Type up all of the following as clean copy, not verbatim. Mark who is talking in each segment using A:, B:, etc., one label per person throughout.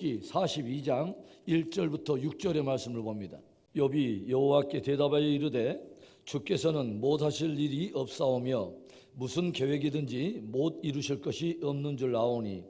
A: 욥기 42장 1절부터 6절의 말씀을 봅니다. 욥이 여호와께 대답하여 이르되 주께서는 못하실 일이 없사오며 무슨 계획이든지 못 이루실 것이 없는 줄 아오니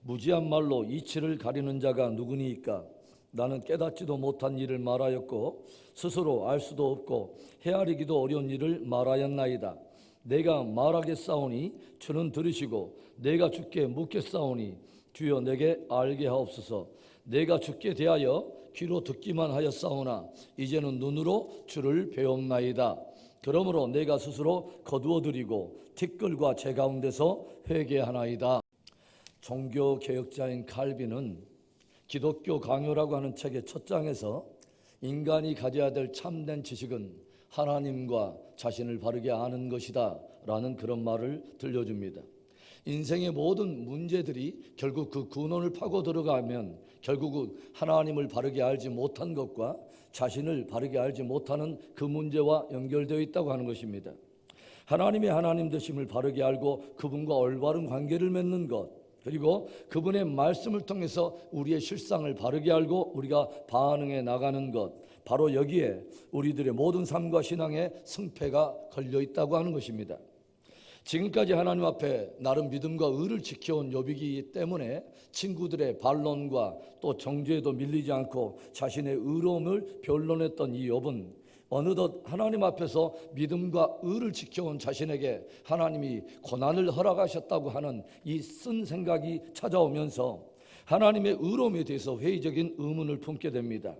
A: 무지한 말로 이치를 가리는 자가 누구니이까. 나는 깨닫지도 못한 일을 말하였고 스스로 알 수도 없고 헤아리기도 어려운 일을 말하였나이다. 내가 말하겠사오니 주는 들으시고 내가 주께 묻겠사오니 주여 내게 알게 하옵소서. 내가 주께 대하여 귀로 듣기만 하였사오나 이제는 눈으로 주를 배옵나이다. 그러므로 내가 스스로 거두어드리고 티끌과 제 가운데서 회개하나이다. 종교개혁자인 칼빈은 기독교 강요라고 하는 책의 첫 장에서 인간이 가져야 될 참된 지식은 하나님과 자신을 바르게 아는 것이다 라는 그런 말을 들려줍니다. 인생의 모든 문제들이 결국 그 근원을 파고 들어가면 결국은 하나님을 바르게 알지 못한 것과 자신을 바르게 알지 못하는 그 문제와 연결되어 있다고 하는 것입니다. 하나님의 하나님 되심을 바르게 알고 그분과 올바른 관계를 맺는 것, 그리고 그분의 말씀을 통해서 우리의 실상을 바르게 알고 우리가 반응해 나가는 것, 바로 여기에 우리들의 모든 삶과 신앙의 승패가 걸려 있다고 하는 것입니다. 지금까지 하나님 앞에 나름 믿음과 의를 지켜온 욥이기 때문에 친구들의 반론과 또 정죄에도 밀리지 않고 자신의 의로움을 변론했던 이 욥은 어느덧 하나님 앞에서 믿음과 의를 지켜온 자신에게 하나님이 고난을 허락하셨다고 하는 이 쓴 생각이 찾아오면서 하나님의 의로움에 대해서 회의적인 의문을 품게 됩니다.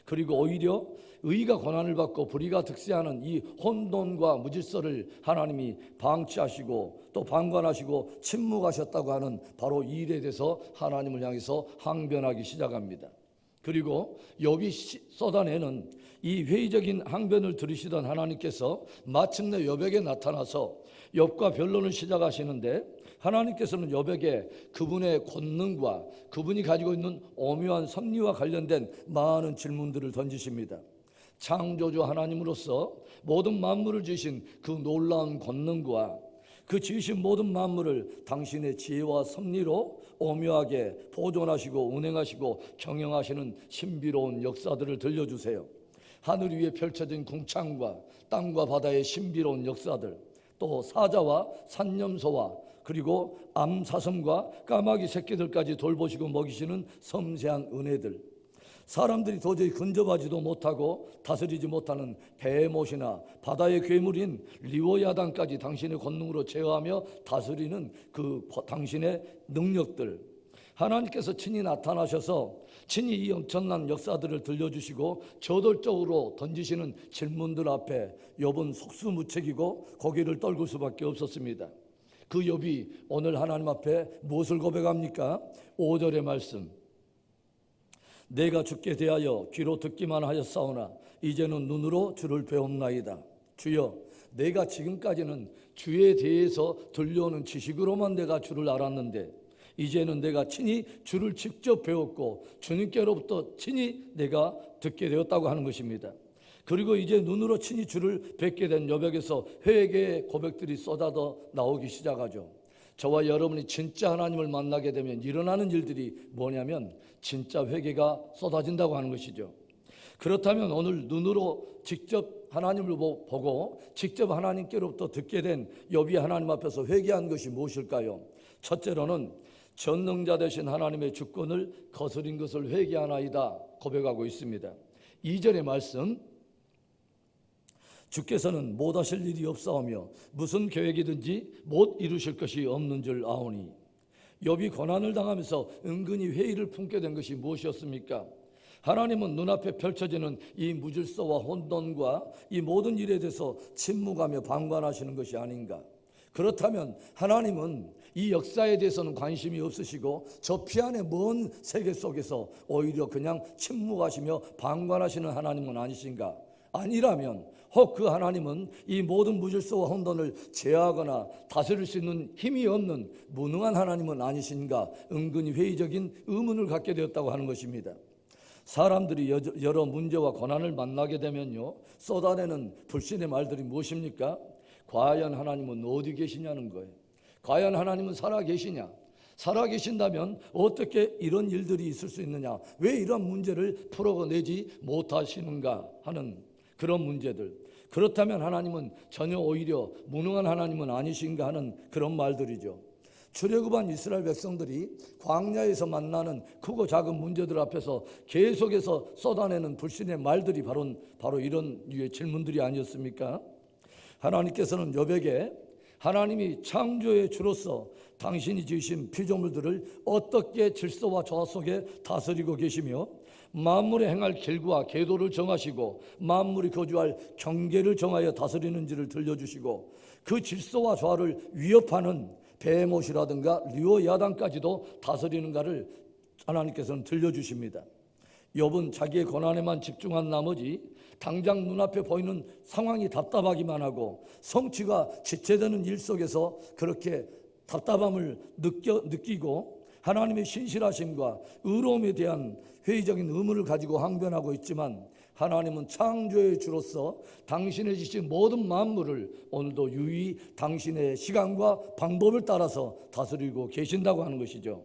A: 그리고 오히려 의가 고난을 받고 불의가 득세하는 이 혼돈과 무질서를 하나님이 방치하시고 또 방관하시고 침묵하셨다고 하는 바로 이 일에 대해서 하나님을 향해서 항변하기 시작합니다. 그리고 욥이 쏟아내는 이 회의적인 항변을 들으시던 하나님께서 마침내 욥에게 나타나서 욥과 변론을 시작하시는데 하나님께서는 욥에게 그분의 권능과 그분이 가지고 있는 오묘한 섭리와 관련된 많은 질문들을 던지십니다. 창조주 하나님으로서 모든 만물을 지으신 그 놀라운 권능과 그 지으신 모든 만물을 당신의 지혜와 섭리로 오묘하게 보존하시고 운행하시고 경영하시는 신비로운 역사들을 들려주세요. 하늘 위에 펼쳐진 궁창과 땅과 바다의 신비로운 역사들, 또 사자와 산념소와 그리고 암사슴과 까마귀 새끼들까지 돌보시고 먹이시는 섬세한 은혜들, 사람들이 도저히 근접하지도 못하고 다스리지 못하는 베헤못이나 바다의 괴물인 리오야단까지 당신의 권능으로 제어하며 다스리는 그 당신의 능력들, 하나님께서 친히 나타나셔서 친히 이 엄청난 역사들을 들려주시고 저돌적으로 던지시는 질문들 앞에 욥은 속수무책이고 고개를 떨굴 수밖에 없었습니다. 그 욥이 오늘 하나님 앞에 무엇을 고백합니까? 5절의 말씀, 내가 주께 대하여 귀로 듣기만 하였사오나 이제는 눈으로 주를 배옵나이다. 주여, 내가 지금까지는 주에 대해서 들려오는 지식으로만 내가 주를 알았는데 이제는 내가 친히 주를 직접 배웠고 주님께로부터 친히 내가 듣게 되었다고 하는 것입니다. 그리고 이제 눈으로 친히 주를 뵙게 된 욥에게서 회개의 고백들이 쏟아져 나오기 시작하죠. 저와 여러분이 진짜 하나님을 만나게 되면 일어나는 일들이 뭐냐면 진짜 회개가 쏟아진다고 하는 것이죠. 그렇다면 오늘 눈으로 직접 하나님을 보고 직접 하나님께로부터 듣게 된 욥이 하나님 앞에서 회개한 것이 무엇일까요? 첫째로는 전능자 되신 하나님의 주권을 거스린 것을 회개하나이다 고백하고 있습니다. 2절의 말씀, 주께서는 못하실 일이 없사오며 무슨 계획이든지 못 이루실 것이 없는 줄 아오니. 욥이 고난을 당하면서 은근히 회의를 품게 된 것이 무엇이었습니까? 하나님은 눈앞에 펼쳐지는 이 무질서와 혼돈과 이 모든 일에 대해서 침묵하며 방관하시는 것이 아닌가? 그렇다면 하나님은 이 역사에 대해서는 관심이 없으시고 저 피안의 먼 세계 속에서 오히려 그냥 침묵하시며 방관하시는 하나님은 아니신가? 아니라면 혹 그 하나님은 이 모든 무질서와 혼돈을 제어하거나 다스릴 수 있는 힘이 없는 무능한 하나님은 아니신가? 은근히 회의적인 의문을 갖게 되었다고 하는 것입니다. 사람들이 여러 문제와 고난을 만나게 되면요, 쏟아내는 불신의 말들이 무엇입니까? 과연 하나님은 어디 계시냐는 거예요. 과연 하나님은 살아 계시냐? 살아계신다면 어떻게 이런 일들이 있을 수 있느냐, 왜 이런 문제를 풀어내지 못하시는가 하는 그런 문제들. 그렇다면 하나님은 전혀 오히려 무능한 하나님은 아니신가 하는 그런 말들이죠. 출애굽한 이스라엘 백성들이 광야에서 만나는 크고 작은 문제들 앞에서 계속해서 쏟아내는 불신의 말들이 바로 이런 류의 질문들이 아니었습니까? 하나님께서는 욥에게 하나님이 창조의 주로서 당신이 지으신 피조물들을 어떻게 질서와 조화 속에 다스리고 계시며 만물에 행할 길과 궤도를 정하시고 만물이 거주할 경계를 정하여 다스리는지를 들려주시고 그 질서와 조화를 위협하는 베모시라든가 리오야단까지도 다스리는가를 하나님께서는 들려주십니다. 욥은 자기의 고난에만 집중한 나머지 당장 눈앞에 보이는 상황이 답답하기만 하고 성취가 지체되는 일 속에서 그렇게 답답함을 느끼고 하나님의 신실하심과 의로움에 대한 회의적인 의문을 가지고 항변하고 있지만, 하나님은 창조의 주로서 당신의 지신 모든 만물을 오늘도 유의 당신의 시간과 방법을 따라서 다스리고 계신다고 하는 것이죠.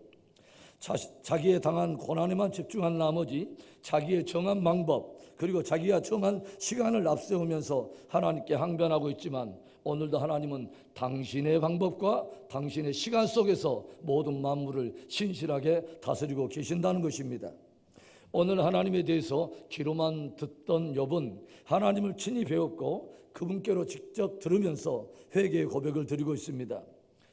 A: 자기의 당한 고난에만 집중한 나머지 자기의 정한 방법 그리고 자기가 정한 시간을 앞세우면서 하나님께 항변하고 있지만, 오늘도 하나님은 당신의 방법과 당신의 시간 속에서 모든 만물을 신실하게 다스리고 계신다는 것입니다. 오늘 하나님에 대해서 귀로만 듣던 욥은 하나님을 친히 배웠고 그분께로 직접 들으면서 회개의 고백을 드리고 있습니다.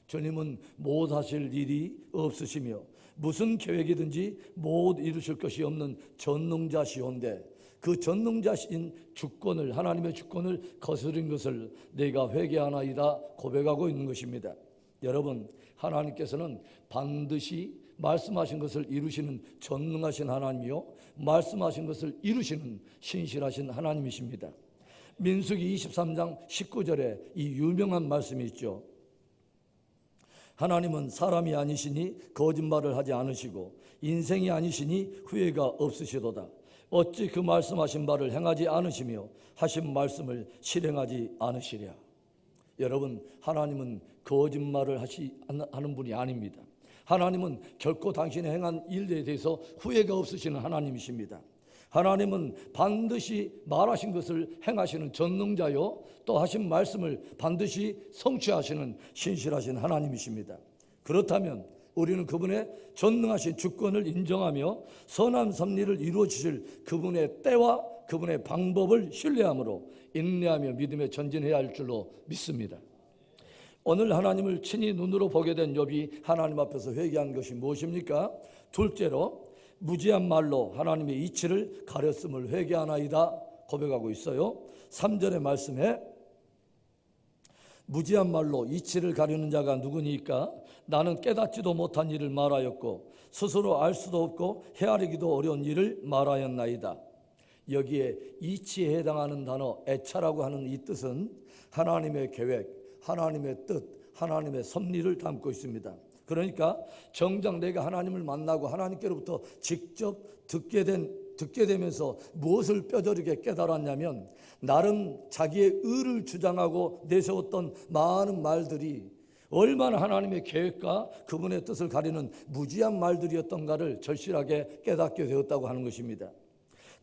A: 주님은 못 하실 일이 없으시며 무슨 계획이든지 못 이루실 것이 없는 전능자시온데 그 전능자신 주권을, 하나님의 주권을 거스린 것을 내가 회개하나이다 고백하고 있는 것입니다. 여러분, 하나님께서는 반드시 말씀하신 것을 이루시는 전능하신 하나님이요 말씀하신 것을 이루시는 신실하신 하나님이십니다. 민수기 23장 19절에 이 유명한 말씀이 있죠. 하나님은 사람이 아니시니 거짓말을 하지 않으시고 인생이 아니시니 후회가 없으시도다. 어찌 그 말씀하신 바를 행하지 않으시며 하신 말씀을 실행하지 않으시랴. 여러분, 하나님은 거짓말을 하는 분이 아닙니다. 하나님은 결코 당신이 행한 일에 대해서 후회가 없으시는 하나님이십니다. 하나님은 반드시 말하신 것을 행하시는 전능자요 또 하신 말씀을 반드시 성취하시는 신실하신 하나님이십니다. 그렇다면 우리는 그분의 전능하신 주권을 인정하며 선한 섭리를 이루어 주실 그분의 때와 그분의 방법을 신뢰함으로 인내하며 믿음에 전진해야 할 줄로 믿습니다. 오늘 하나님을 친히 눈으로 보게 된 욥이 하나님 앞에서 회개한 것이 무엇입니까? 둘째로 무지한 말로 하나님의 이치를 가렸음을 회개하나이다 고백하고 있어요. 3절의 말씀에 무지한 말로 이치를 가리는 자가 누구니까? 나는 깨닫지도 못한 일을 말하였고 스스로 알 수도 없고 헤아리기도 어려운 일을 말하였나이다. 여기에 이치에 해당하는 단어 애차라고 하는 이 뜻은 하나님의 계획, 하나님의 뜻, 하나님의 섭리를 담고 있습니다. 그러니까 정작 내가 하나님을 만나고 하나님께로부터 직접 듣게 되면서 무엇을 뼈저리게 깨달았냐면, 나름 자기의 의를 주장하고 내세웠던 많은 말들이 얼마나 하나님의 계획과 그분의 뜻을 가리는 무지한 말들이었던가를 절실하게 깨닫게 되었다고 하는 것입니다.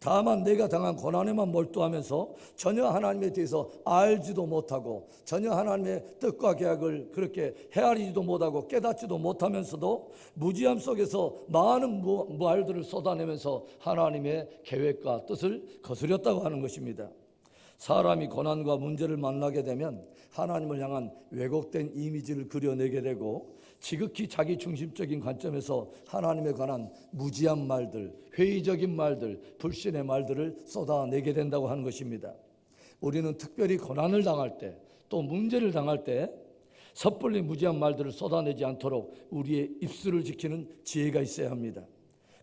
A: 다만 내가 당한 고난에만 몰두하면서 전혀 하나님에 대해서 알지도 못하고 전혀 하나님의 뜻과 계약을 그렇게 헤아리지도 못하고 깨닫지도 못하면서도 무지함 속에서 많은 말들을 쏟아내면서 하나님의 계획과 뜻을 거스렸다고 하는 것입니다. 사람이 고난과 문제를 만나게 되면 하나님을 향한 왜곡된 이미지를 그려내게 되고 지극히 자기 중심적인 관점에서 하나님에 관한 무지한 말들, 회의적인 말들, 불신의 말들을 쏟아내게 된다고 하는 것입니다. 우리는 특별히 고난을 당할 때, 또 문제를 당할 때 섣불리 무지한 말들을 쏟아내지 않도록 우리의 입술을 지키는 지혜가 있어야 합니다.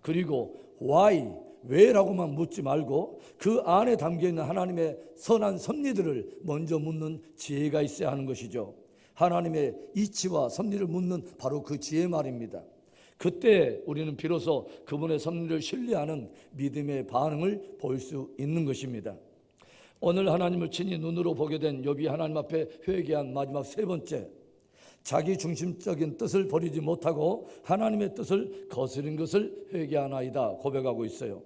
A: 그리고 why, 왜라고만 묻지 말고 그 안에 담겨있는 하나님의 선한 섭리들을 먼저 묻는 지혜가 있어야 하는 것이죠. 하나님의 이치와 섭리를 묻는 바로 그 지혜 말입니다. 그때 우리는 비로소 그분의 섭리를 신뢰하는 믿음의 반응을 보일 수 있는 것입니다. 오늘 하나님을 친히 눈으로 보게 된 욥이 하나님 앞에 회개한 마지막 세 번째, 자기 중심적인 뜻을 버리지 못하고 하나님의 뜻을 거스린 것을 회개하나이다 고백하고 있어요.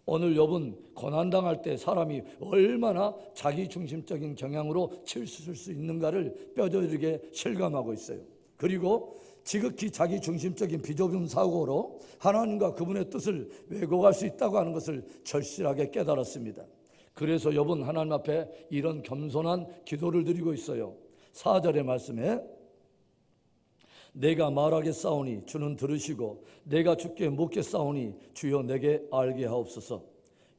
A: 오늘 욥은 고난당할 때 사람이 얼마나 자기 중심적인 경향으로 치우칠 수 있는가를 뼈저리게 실감하고 있어요. 그리고 지극히 자기 중심적인 비좁은 사고로 하나님과 그분의 뜻을 왜곡할 수 있다고 하는 것을 절실하게 깨달았습니다. 그래서 욥은 하나님 앞에 이런 겸손한 기도를 드리고 있어요. 4절의 말씀에 내가 말하겠사오니 주는 들으시고 내가 주께 묻겠사오니 주여 내게 알게 하옵소서.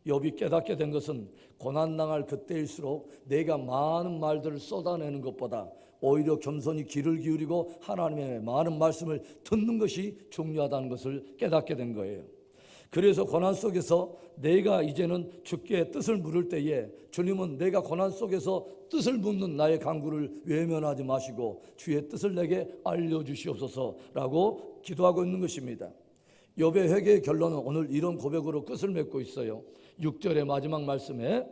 A: 욥이 깨닫게 된 것은 고난당할 그때일수록 내가 많은 말들을 쏟아내는 것보다 오히려 겸손히 귀를 기울이고 하나님의 많은 말씀을 듣는 것이 중요하다는 것을 깨닫게 된 거예요. 그래서 고난 속에서 내가 이제는 주께 뜻을 물을 때에 주님은 내가 고난 속에서 뜻을 묻는 나의 간구를 외면하지 마시고 주의 뜻을 내게 알려주시옵소서라고 기도하고 있는 것입니다. 욥의 회개의 결론은 오늘 이런 고백으로 끝을 맺고 있어요. 6절의 마지막 말씀에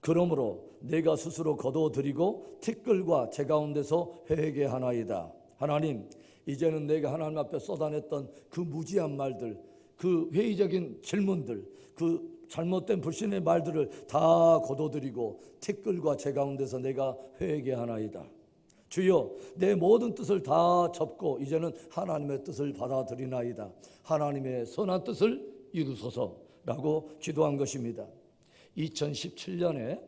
A: 그러므로 내가 스스로 거둬들이고 티끌과 제 가운데서 회개하나이다. 하나님, 이제는 내가 하나님 앞에 쏟아냈던 그 무지한 말들, 그 회의적인 질문들, 그 잘못된 불신의 말들을 다 거둬들이고 티끌과 제 가운데서 내가 회개하나이다. 주여, 내 모든 뜻을 다 접고 이제는 하나님의 뜻을 받아들이나이다. 하나님의 선한 뜻을 이루소서라고 기도한 것입니다. 2017년에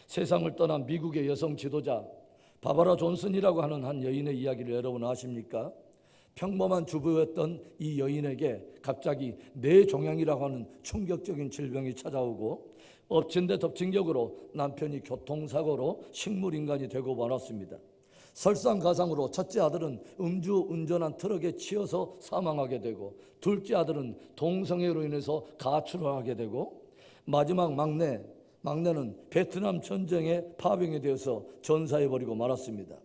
A: 세상을 떠난 미국의 여성 지도자 바바라 존슨이라고 하는 한 여인의 이야기를 여러분 아십니까? 평범한 주부였던 이 여인에게 갑자기 뇌종양이라고 하는 충격적인 질병이 찾아오고 엎친 데 덮친 격으로 남편이 교통사고로 식물인간이 되고 말았습니다. 설상가상으로 첫째 아들은 음주운전한 트럭에 치여서 사망하게 되고 둘째 아들은 동성애로 인해서 가출을 하게 되고 마지막 막내는 베트남 전쟁에 파병이 되어서 전사해버리고 말았습니다.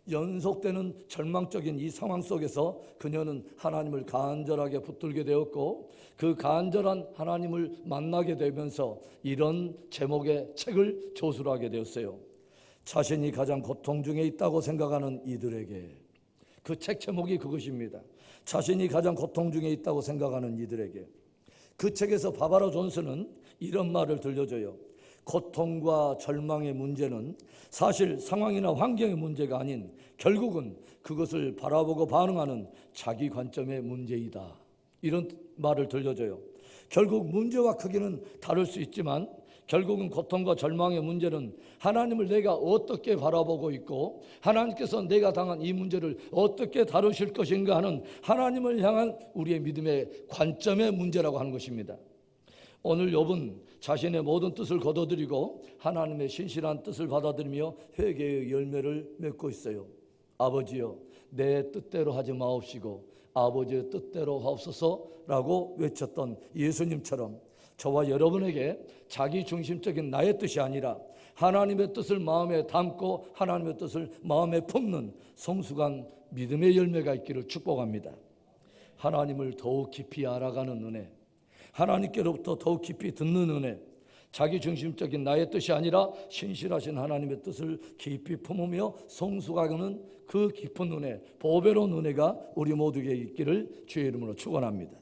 A: 연속되는 절망적인 이 상황 속에서 그녀는 하나님을 간절하게 붙들게 되었고 그 간절한 하나님을 만나게 되면서 이런 제목의 책을 조술하게 되었어요. 자신이 가장 고통 중에 있다고 생각하는 이들에게. 그 책 제목이 그것입니다. 자신이 가장 고통 중에 있다고 생각하는 이들에게. 그 책에서 바바라 존슨은 이런 말을 들려줘요. 고통과 절망의 문제는 사실 상황이나 환경의 문제가 아닌 결국은 그것을 바라보고 반응하는 자기 관점의 문제이다. 이런 말을 들려줘요. 결국 문제와 크기는 다를 수 있지만 결국은 고통과 절망의 문제는 하나님을 내가 어떻게 바라보고 있고 하나님께서 내가 당한 이 문제를 어떻게 다루실 것인가 하는 하나님을 향한 우리의 믿음의 관점의 문제라고 하는 것입니다. 오늘 욥은 자신의 모든 뜻을 거둬들이고 하나님의 신실한 뜻을 받아들이며 회개의 열매를 맺고 있어요. 아버지여, 내 뜻대로 하지 마옵시고 아버지의 뜻대로 하옵소서라고 외쳤던 예수님처럼 저와 여러분에게 자기 중심적인 나의 뜻이 아니라 하나님의 뜻을 마음에 담고 하나님의 뜻을 마음에 품는 성숙한 믿음의 열매가 있기를 축복합니다. 하나님을 더욱 깊이 알아가는 은혜, 하나님께로부터 더욱 깊이 듣는 은혜, 자기 중심적인 나의 뜻이 아니라 신실하신 하나님의 뜻을 깊이 품으며 성숙하는 그 깊은 은혜, 보배로운 은혜가 우리 모두에게 있기를 주의 이름으로 축원합니다.